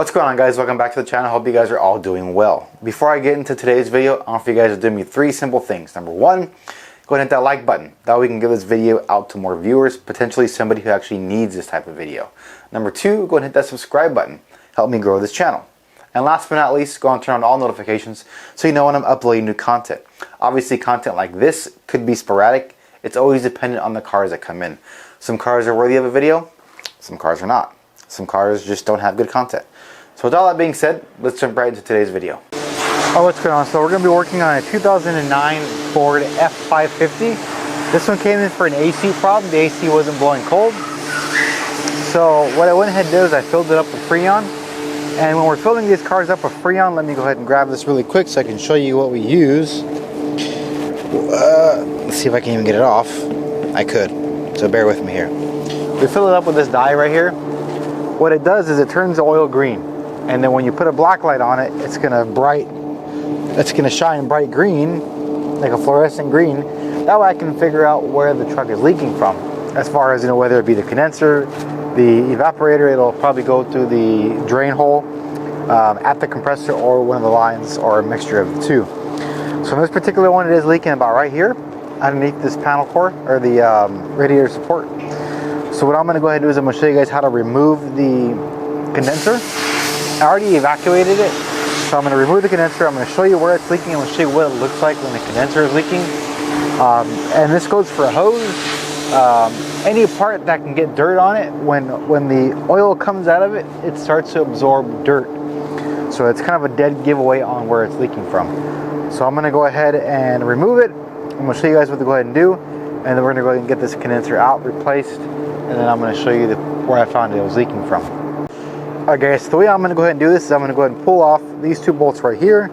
What's going on, guys? Welcome back to the channel. Hope you guys are all doing well. Before I get into today's video, I want you guys to do me 3 simple things. Number 1, go ahead and hit that like button. That way we can give this video out to more viewers, potentially somebody who actually needs this type of video. Number 2, go ahead and hit that subscribe button. Help me grow this channel. And last but not least, go and turn on all notifications so you know when I'm uploading new content. Obviously, content like this could be sporadic. It's always dependent on the cars that come in. Some cars are worthy of a video, some cars are not. Some cars just don't have good content. So with all that being said, let's jump right into today's video. Oh, what's going on? So we're going to be working on a 2009 Ford F550. This one came in for an AC problem. The AC wasn't blowing cold. So what I went ahead and did is I filled it up with Freon. And when we're filling these cars up with Freon, let me go ahead and grab this really quick so I can show you what we use. Let's see if I can even get it off. I could, so bear with me here. We fill it up with this dye right here. What it does is it turns the oil green. And then when you put a black light on it, it's gonna shine bright green, like a fluorescent green. That way I can figure out where the truck is leaking from. As far as, whether it be the condenser, the evaporator, it'll probably go through the drain hole at the compressor or one of the lines, or a mixture of the two. So in this particular one, it is leaking about right here, underneath this panel core, or the radiator support. So what I'm gonna go ahead and do is I'm gonna show you guys how to remove the condenser. I already evacuated it, so I'm going to remove the condenser. I'm going to show you where it's leaking. I'm going to show you what it looks like when the condenser is leaking. And this goes for a hose. Any part that can get dirt on it, when the oil comes out of it, it starts to absorb dirt. So it's kind of a dead giveaway on where it's leaking from. So I'm going to go ahead and remove it. I'm going to show you guys what to go ahead and do. And then we're going to go ahead and get this condenser out, replaced. And then I'm going to show you where I found it was leaking from. Alright guys, so the way I'm going to go ahead and do this is I'm going to go ahead and pull off these 2 bolts right here.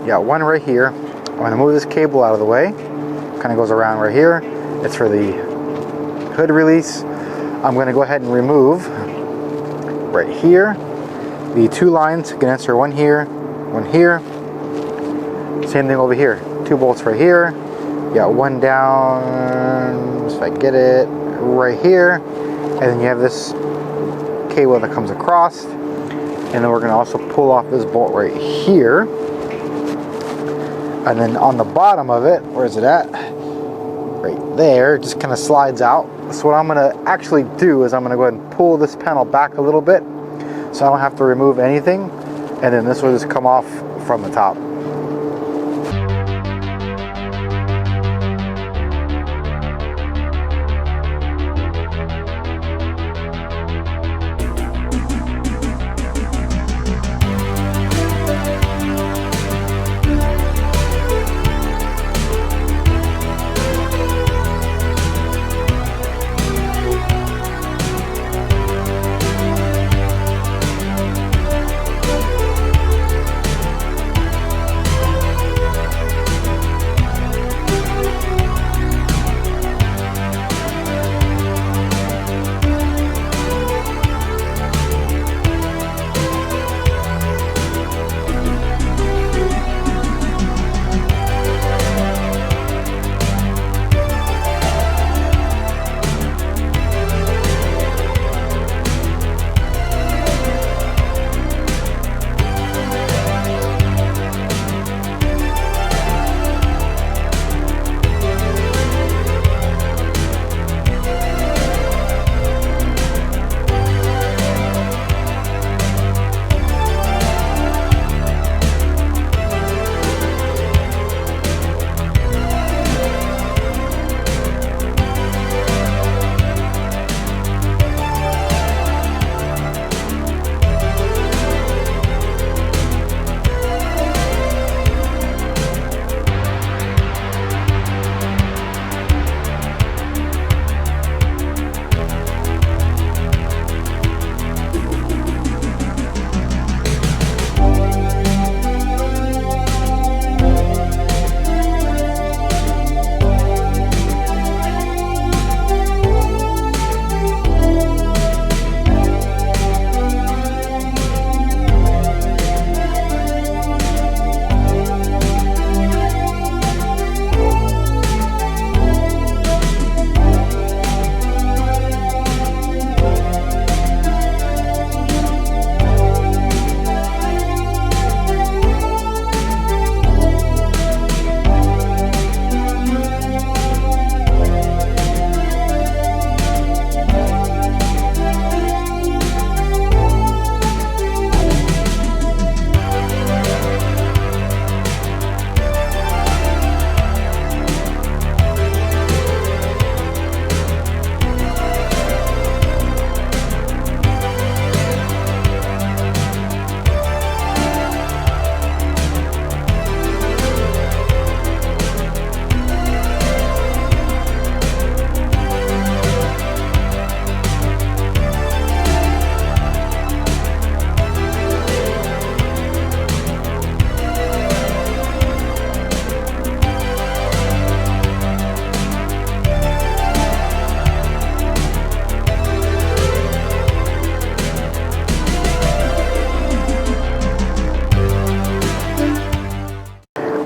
You got one right here. I'm going to move this cable out of the way. Kind of goes around right here. It's for the hood release. I'm going to go ahead and remove right here the 2 lines, condenser, one here, one here. Same thing over here. 2 bolts right here. You got one down, if I get it, right here. And then you have this cable that comes across. And then we're going to also pull off this bolt right here. And then on the bottom of it, where is it at? Right there, it just kind of slides out. So what I'm going to actually do is I'm going to go ahead and pull this panel back a little bit so I don't have to remove anything. And then this will just come off from the top.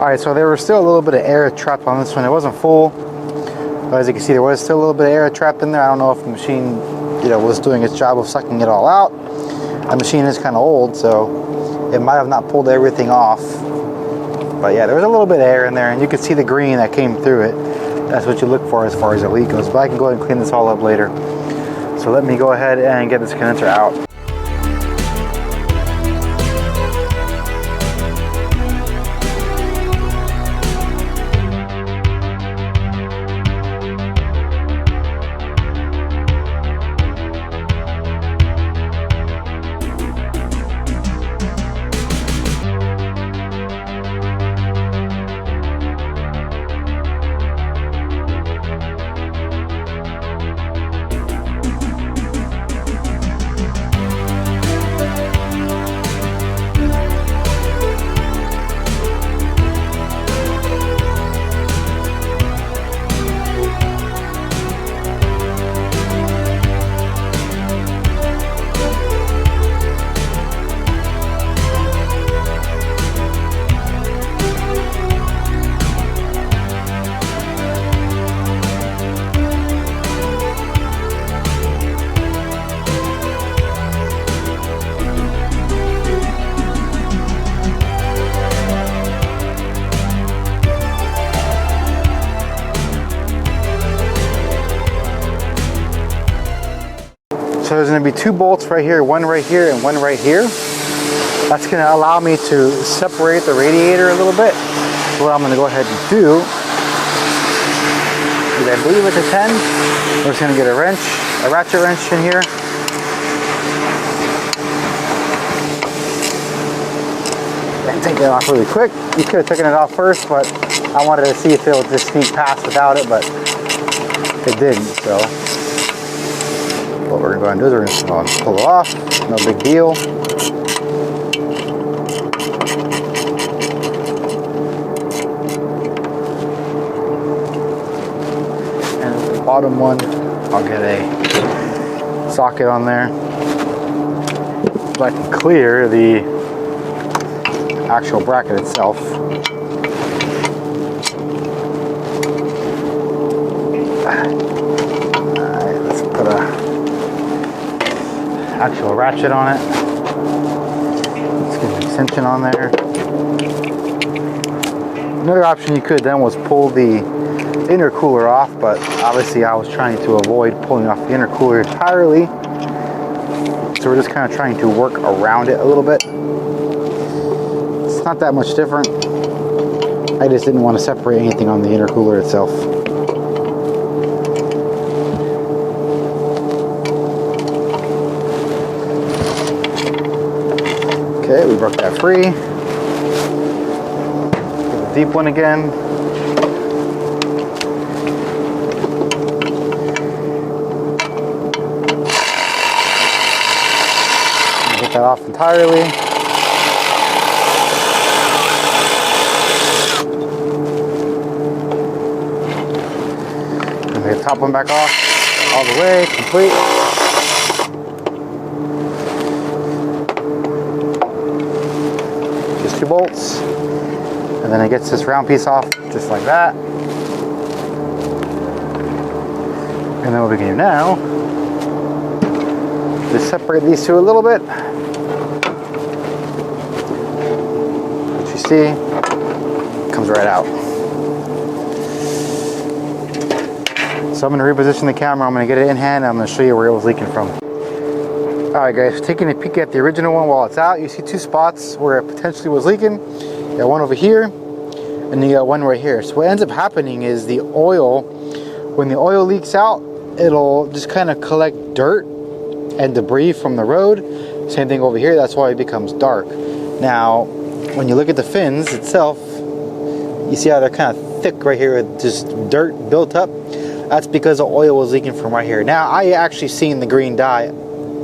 Alright, so there was still a little bit of air trapped on this one. It wasn't full, but as you can see, there was still a little bit of air trapped in there. I don't know if the machine, was doing its job of sucking it all out. The machine is kind of old, so it might have not pulled everything off. But yeah, there was a little bit of air in there, and you could see the green that came through it. That's what you look for as far as a leak goes. But I can go ahead and clean this all up later. So let me go ahead and get this condenser out. So there's going to be 2 bolts right here, one right here and one right here. That's going to allow me to separate the radiator a little bit. So what I'm going to go ahead and do is, I believe it's a 10. We're just going to get a wrench, a ratchet wrench in here. And take that off really quick. You could have taken it off first, but I wanted to see if it would just sneak past without it, but it didn't, so. What we're going to do is we're going to pull it off, no big deal. And the bottom one, I'll get a socket on there so I can clear the actual bracket itself. Alright, let's put a actual ratchet on it. Let's get an extension on there. Another option you could have done was pull the intercooler off, but obviously I was trying to avoid pulling off the intercooler entirely. So we're just kind of trying to work around it a little bit. It's not that much different. I just didn't want to separate anything on the intercooler itself. Okay, we broke that free. Get the deep one again. Get that off entirely. And get the top one back off all the way, complete. Just 2 bolts, and then it gets this round piece off just like that. And then what we can do now is separate these 2 a little bit. What you see comes right out. So I'm going to reposition the camera. I'm going to get it in hand. I'm going to show you where it was leaking from. Alright guys, taking a peek at the original one while it's out, you see 2 spots where it potentially was leaking. You got one over here, and you got one right here. So what ends up happening is the oil, when the oil leaks out, it'll just kind of collect dirt and debris from the road. Same thing over here, that's why it becomes dark. Now, when you look at the fins itself, you see how they're kind of thick right here with just dirt built up? That's because the oil was leaking from right here. Now, I actually seen the green dye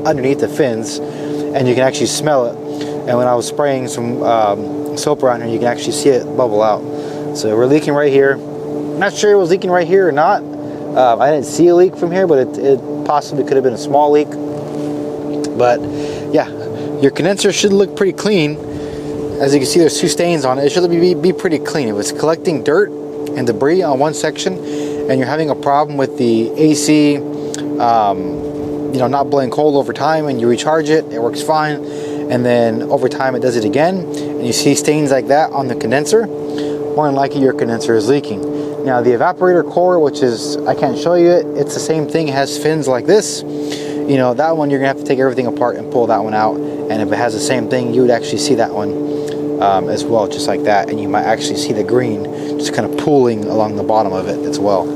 underneath the fins, and you can actually smell it. And when I was spraying some soap around here, you can actually see it bubble out. So we're leaking right here. I'm not sure it was leaking right here or not. I didn't see a leak from here, but it possibly could have been a small leak. But yeah, your condenser should look pretty clean. As you can see, there's 2 stains on it. It should be pretty clean. If it's collecting dirt and debris on one section and you're having a problem with the AC, not blowing cold over time, and you recharge it, it works fine, and then over time it does it again, and you see stains like that on the condenser, more than likely your condenser is leaking. Now the evaporator core, which is, I can't show you it, it's the same thing. It has fins like this. That one you're gonna have to take everything apart and pull that one out, and if it has the same thing, you would actually see that one as well, just like that, and you might actually see the green just kind of pooling along the bottom of it as well.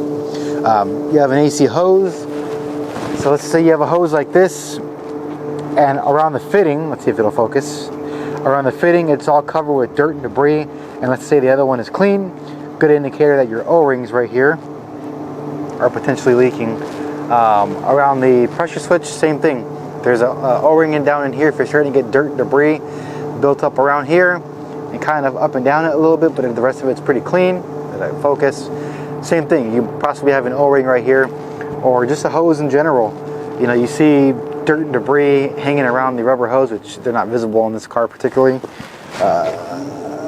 You have an AC hose. So let's say you have a hose like this, and around the fitting, let's see if it'll focus, around the fitting it's all covered with dirt and debris, and let's say the other one is clean. Good indicator that your O-rings right here are potentially leaking. Around the pressure switch, same thing. There's a O-ring down in here. If you're starting to get dirt and debris built up around here and kind of up and down it a little bit, but if the rest of it's pretty clean, focus, same thing. You possibly have an O-ring right here, or just a hose in general. You see dirt and debris hanging around the rubber hose, which they're not visible on this car particularly.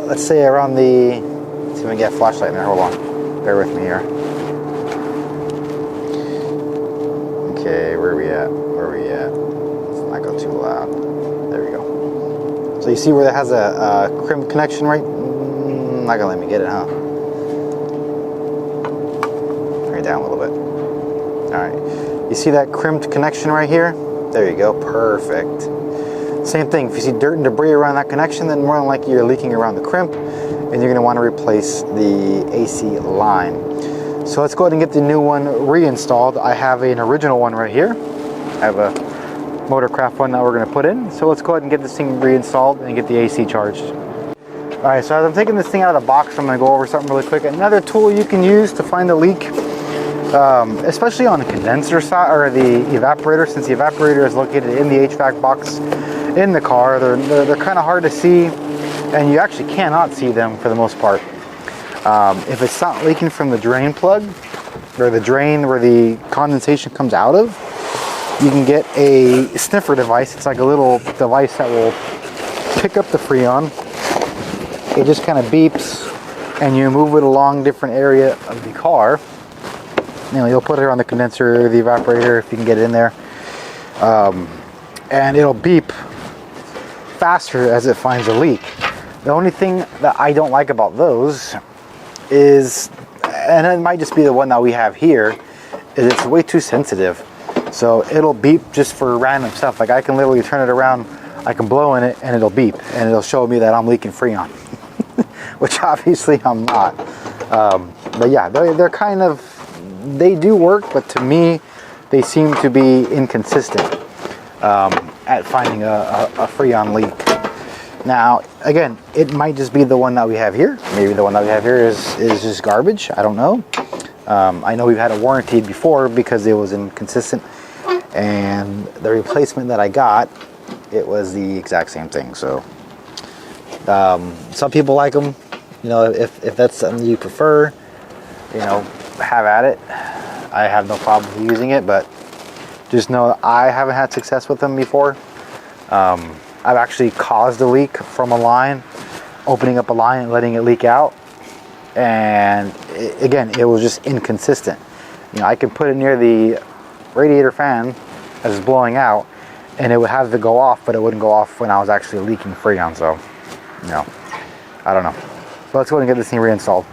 Let's say around the, let's see if I can get a flashlight in there, hold on, bear with me here. Okay, where are we at? Let's not go too loud. There we go. So you see where that has a crimp connection, right? Not gonna let me get it, huh? Bring it down a little bit. Alright, you see that crimped connection right here? There you go, perfect. Same thing, if you see dirt and debris around that connection, then more than likely you're leaking around the crimp, and you're going to want to replace the AC line. So let's go ahead and get the new one reinstalled. I have an original one right here. I have a Motorcraft one that we're going to put in. So let's go ahead and get this thing reinstalled and get the AC charged. Alright, so as I'm taking this thing out of the box, I'm going to go over something really quick. Another tool you can use to find the leak, especially on the condenser side or the evaporator, since the evaporator is located in the HVAC box in the car, they're kind of hard to see, and you actually cannot see them for the most part. If it's not leaking from the drain plug or the drain where the condensation comes out of, you can get a sniffer device. It's like a little device that will pick up the Freon. It just kind of beeps, and you move it along different area of the car. You'll put it on the condenser, the evaporator, if you can get it in there, and it'll beep faster as it finds a leak. The only thing that I don't like about those is, and it might just be the one that we have here, is it's way too sensitive. So it'll beep just for random stuff. Like I can literally turn it around, I can blow in it, and it'll beep, and it'll show me that I'm leaking Freon, which obviously I'm not. But yeah, they're kind of, they do work, but to me, they seem to be inconsistent at finding a Freon leak. Now, again, it might just be the one that we have here. Maybe the one that we have here is just garbage. I don't know. I know we've had a warranty before because it was inconsistent, and the replacement that I got, it was the exact same thing. So some people like them. If that's something you prefer, have at it. I have no problem using it, but just know I haven't had success with them before. I've actually caused a leak from a line, opening up a line and letting it leak out, and it was just inconsistent. I can put it near the radiator fan as it's blowing out, and it would have to go off, but it wouldn't go off when I was actually leaking Freon. So I don't know. But let's go ahead and get this thing reinstalled.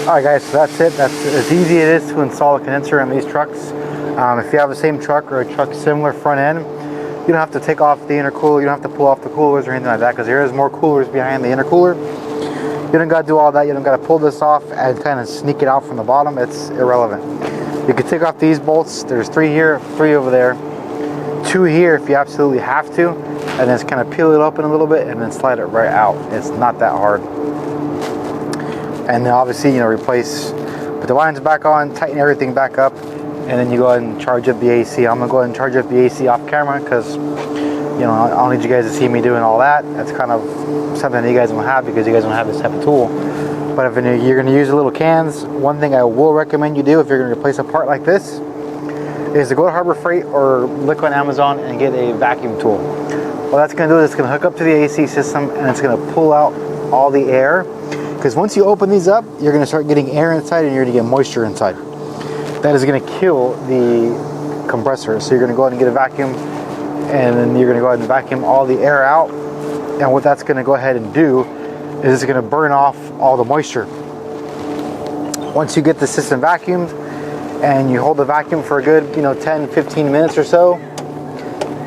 Alright guys, so that's it. That's as easy it is to install a condenser in these trucks. If you have the same truck or a truck similar front end, you don't have to take off the intercooler, you don't have to pull off the coolers or anything like that, because there is more coolers behind the intercooler. You don't got to do all that. You don't got to pull this off and kind of sneak it out from the bottom. It's irrelevant. You can take off these bolts. There's 3 here, 3 over there, 2 here if you absolutely have to, and then just kind of peel it open a little bit and then slide it right out. It's not that hard. And then obviously, you know, put the lines back on, tighten everything back up, and then you go ahead and charge up the AC. I'm gonna go ahead and charge up the AC off camera because, you know, I don't need you guys to see me doing all that. That's kind of something that you guys don't have because you guys don't have this type of tool. But if you're gonna use the little cans, one thing I will recommend you do if you're gonna replace a part like this is to go to Harbor Freight or look on Amazon and get a vacuum tool. What that's gonna do is it's gonna hook up to the AC system and it's gonna pull out all the air. Because once you open these up, you're gonna start getting air inside and you're gonna get moisture inside. That is gonna kill the compressor. So you're gonna go ahead and get a vacuum, and then you're gonna go ahead and vacuum all the air out. And what that's gonna go ahead and do is it's gonna burn off all the moisture. Once you get the system vacuumed and you hold the vacuum for a good, 10, 15 minutes or so,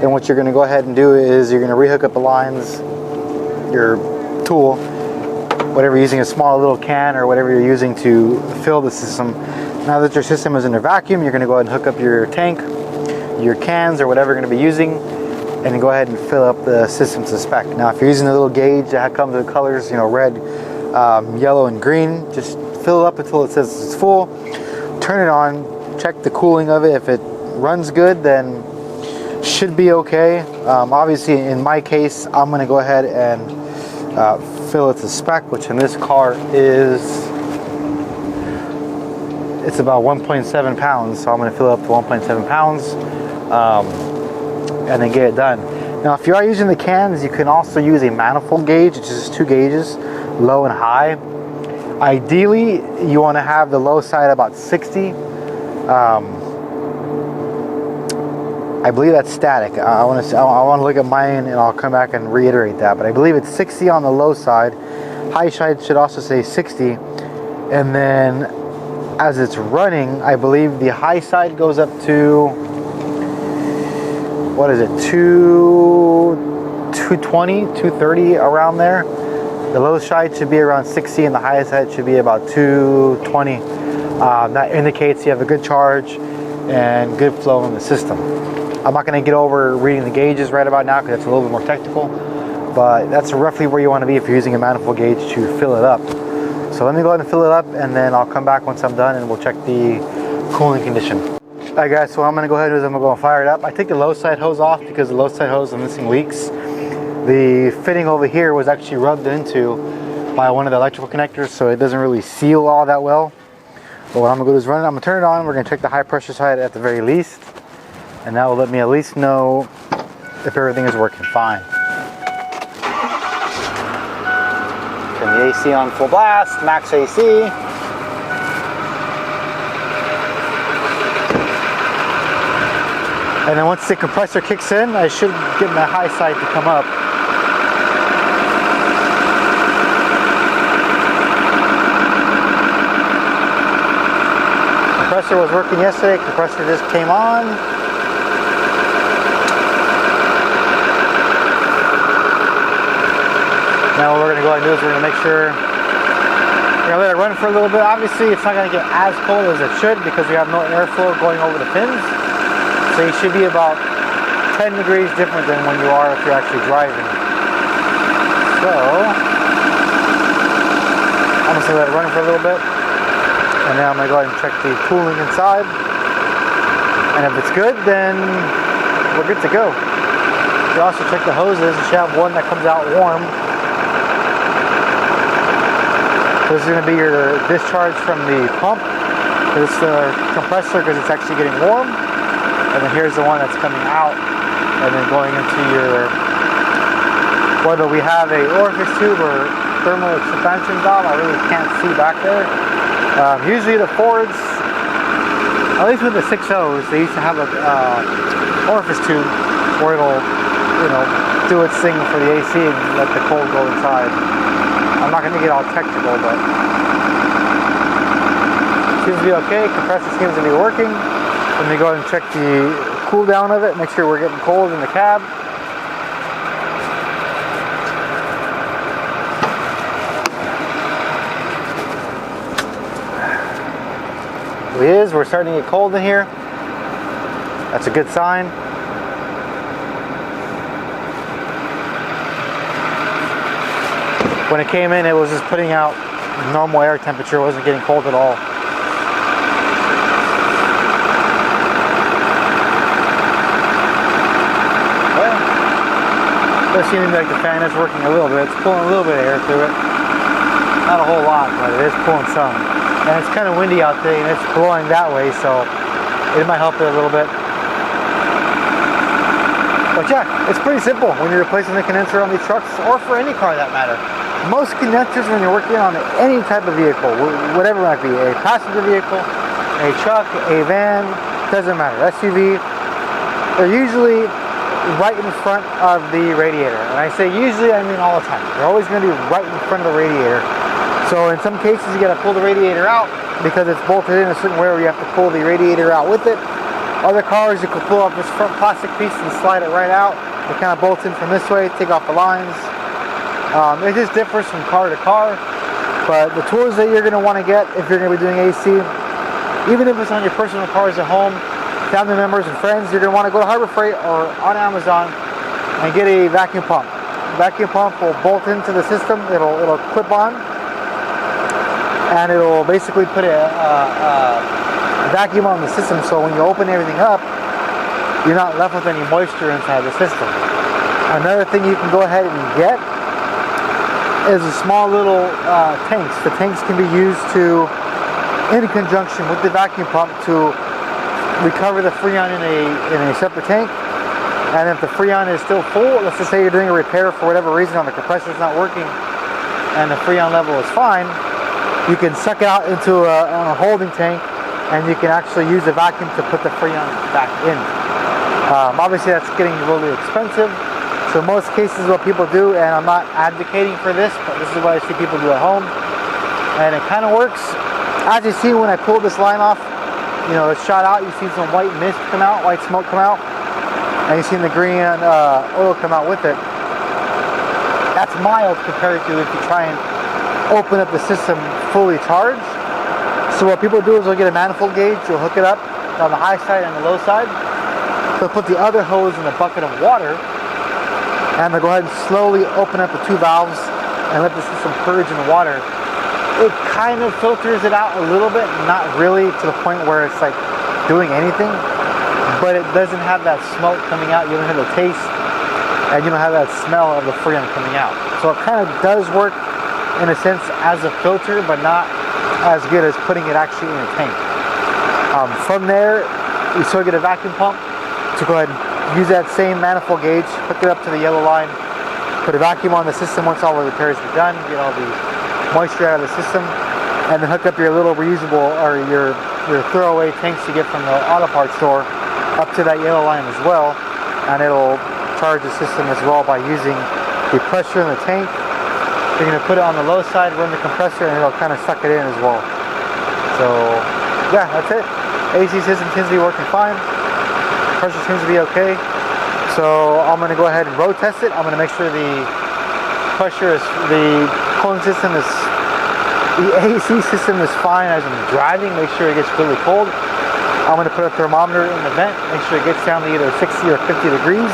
then what you're gonna go ahead and do is you're gonna rehook up the lines, your tool, whatever you're using, a small little can or whatever you're using to fill the system. Now that your system is in a vacuum, you're gonna go ahead and hook up your tank, your cans, or whatever you're gonna be using, and then go ahead and fill up the system to spec. Now, if you're using a little gauge that comes with colors, red, yellow, and green, just fill it up until it says it's full. Turn it on, check the cooling of it. If it runs good, then should be okay. Obviously, in my case, I'm gonna go ahead and fill it to spec, which in this car is, it's about 1.7 pounds, so I'm going to fill it up to 1.7 pounds and then get it done. Now, if you are using the cans, you can also use a manifold gauge, which is 2 gauges, low and high. Ideally, you want to have the low side about 60. I believe that's static. I want to look at mine and I'll come back and reiterate that, but I believe it's 60 on the low side. High side should also say 60, and then as it's running, I believe the high side goes up to, what is it, 220, 230, around there. The low side should be around 60 and the high side should be about 220. That indicates you have a good charge and good flow in the system. I'm not going to get over reading the gauges right about now because that's a little bit more technical, but that's roughly where you want to be if you're using a manifold gauge to fill it up. So let me go ahead and fill it up, and then I'll come back once I'm done and we'll check the cooling condition. Alright guys, so what I'm going to go ahead and do is I'm going to go and fire it up. I took the low side hose off because the low side hose is missing leaks. The fitting over here was actually rubbed into by one of the electrical connectors, so it doesn't really seal all that well. But what I'm going to do is run it. I'm going to turn it on. We're going to check the high pressure side at the very least, and that will let me at least know if everything is working fine. Turn the AC on full blast, max AC. And then once the compressor kicks in, I should get my high side to come up. Compressor was working yesterday, compressor just came on. Now what we're going to go ahead and do is we're going to make sure, we're going to let it run for a little bit. Obviously it's not going to get as cold as it should because we have no airflow going over the fins. So you should be about 10 degrees different than when you are if you're actually driving. So I'm just going to let it run for a little bit, and then I'm going to go ahead and check the cooling inside. And if it's good, then we're good to go. You also check the hoses. You should have one that comes out warm. This is going to be your discharge from the pump. This is the compressor because it's actually getting warm. And then here's the one that's coming out and then going into your, whether we have a orifice tube or thermal expansion valve, I really can't see back there. Usually the Fords, at least with the 6.0s, they used to have a orifice tube where it'll, do its thing for the AC and let the cold go inside. I'm not going to get all technical, but seems to be okay. Compressor seems to be working. Let me go ahead and check the cool down of it. Make sure we're getting cold in the cab. It is. We're starting to get cold in here. That's a good sign. When it came in, it was just putting out normal air temperature. It wasn't getting cold at all. Well, it does seem like the fan is working a little bit. It's pulling a little bit of air through it. Not a whole lot, but it is pulling some. And it's kind of windy out there, and it's blowing that way, so it might help it a little bit. But yeah, it's pretty simple when you're replacing the condenser on these trucks, or for any car that matter. Most condensers, when you're working on any type of vehicle, whatever it might be, a passenger vehicle, a truck, a van, doesn't matter, SUV, they're usually right in front of the radiator. And I say usually, I mean all the time. They're always going to be right in front of the radiator. So in some cases, you got to pull the radiator out because it's bolted in a certain way where you have to pull the radiator out with it. Other cars, you can pull off this front plastic piece and slide it right out. It kind of bolts in from this way, take off the lines. It just differs from car to car, but the tools that you're going to want to get if you're going to be doing AC, even if it's on your personal cars at home, family members and friends, you're going to want to go to Harbor Freight or on Amazon and get a vacuum pump. Vacuum pump will bolt into the system. It'll clip on, and it'll basically put a vacuum on the system. So when you open everything up, you're not left with any moisture inside the system. Another thing you can go ahead and get is a small little tanks. The tanks can be used in conjunction with the vacuum pump to recover the Freon in a separate tank. And if the Freon is still full, let's just say you're doing a repair for whatever reason on the compressor's not working and the Freon level is fine, you can suck it out into a holding tank, and you can actually use the vacuum to put the Freon back in. Obviously that's getting really expensive. So in most cases what people do, and I'm not advocating for this, but this is what I see people do at home, and it kind of works. As you see when I pulled this line off, you know, it's shot out, you see some white mist come out, white smoke come out, and you see the green oil come out with it. That's mild compared to if you try and open up the system fully charged. So what people do is they'll get a manifold gauge, you'll hook it up on the high side and the low side. They'll put the other hose in a bucket of water, and they'll go ahead and slowly open up the two valves and let the system purge in the water. It kind of filters it out a little bit, not really to the point where it's like doing anything, but it doesn't have that smoke coming out, you don't have the taste, and you don't have that smell of the Freon coming out. So it kind of does work in a sense as a filter, but not as good as putting it actually in a tank. From there, you still get a vacuum pump to go ahead and use that same manifold gauge, hook it up to the yellow line, put a vacuum on the system once all the repairs are done, get all the moisture out of the system, and then hook up your little reusable or your throwaway tanks you get from the auto parts store up to that yellow line as well, and it'll charge the system as well by using the pressure in the tank. You're going to put it on the low side, run the compressor, and it'll kind of suck it in as well. So yeah, that's it. AC system seems to be working fine. Pressure seems to be okay. So I'm going to go ahead and road test it. I'm going to make sure the pressure is, the cooling system is, the AC system is fine as I'm driving. Make sure it gets really cold. I'm going to put a thermometer in the vent, make sure it gets down to either 60 or 50 degrees.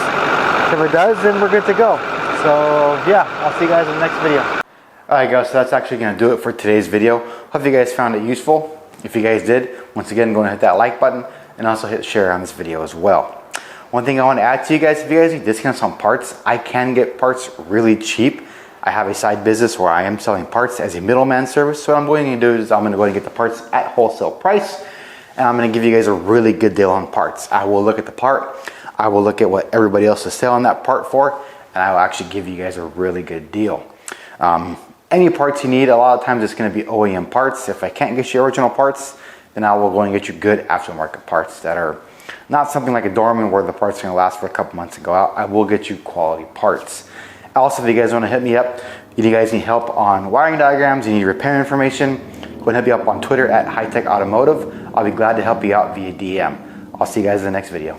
If it does, then we're good to go. So yeah, I'll see you guys in the next video. Alright guys, so that's actually going to do it for today's video. Hope you guys found it useful. If you guys did, once again, go and hit that like button and also hit share on this video as well. One thing I want to add to you guys, if you guys need discounts on parts, I can get parts really cheap. I have a side business where I am selling parts as a middleman service. So what I'm going to do is I'm going to go and get the parts at wholesale price, and I'm going to give you guys a really good deal on parts. I will look at the part, I will look at what everybody else is selling that part for, and I will actually give you guys a really good deal. Any parts you need, a lot of times it's going to be OEM parts. If I can't get you original parts, then I will go and get you good aftermarket parts that are not something like a Dorman where the parts are going to last for a couple months and go out. I will get you quality parts. Also, if you guys want to hit me up, if you guys need help on wiring diagrams, you need repair information, go and hit me up on Twitter at High Tech Automotive. I'll be glad to help you out via DM. I'll see you guys in the next video.